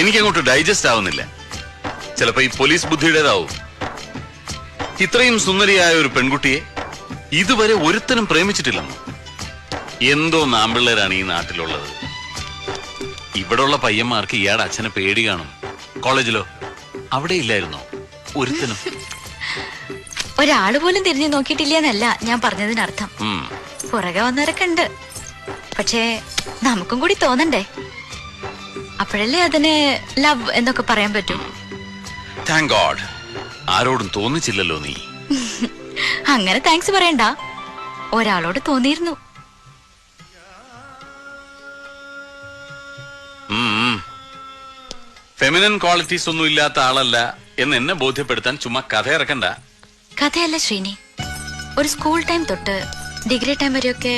എനിക്കങ്ങോട്ട് digest ആവുന്നില്ല. ചിലപ്പോ ഈ പോലീസ് ബുദ്ധിയുടേതാവും. ഇത്രയും സുന്ദരിയായ ഒരു പെൺകുട്ടിയെ ഇതുവരെ ഒരുത്തനും പ്രേമിച്ചിട്ടില്ലെന്നോ? എന്തോ നാമ്പിള്ളേരാണ് ഈ നാട്ടിലുള്ളത്. ഇവിടെയുള്ള പയ്യന്മാർക്ക് ഇയാടെ അച്ഛനെ പേടി കാണും. കോളേജിലോ അവിടെ ഇല്ലായിരുന്നോ ഒരുത്തനും? ഒരാള് പോലും തിരിഞ്ഞു നോക്കിയിട്ടില്ലെന്നല്ല ഞാൻ പറഞ്ഞതിനർത്ഥം. പുറകെ വന്നവരൊക്കെ ഉണ്ട്. പക്ഷേ നമുക്കും കൂടി തോന്നണ്ടേ? അപ്പോഴല്ലേ അതിന് ലവ് എന്നൊക്കെ പറയാൻ പറ്റും. താങ്ക് ഗോഡ്, ആരോടും തോന്നിച്ചില്ലല്ലോ നീ. അങ്ങനെ താങ്ക്സ് പറയണ്ട, ഒരാളോട് തോന്നിയിരുന്നു. ഫെമിനൻ ക്വാളിറ്റീസ് ഒന്നും ഇല്ലാത്ത ആളല്ല എന്ന് എന്നെ ബോധ്യപ്പെടുത്താൻ ചുമ്മാ കഥ ഇറക്കണ്ട. കഥയല്ല ശ്രീനി, ഒരു സ്കൂൾ ടൈം തൊട്ട് ഡിഗ്രി ടൈം വരെയൊക്കെ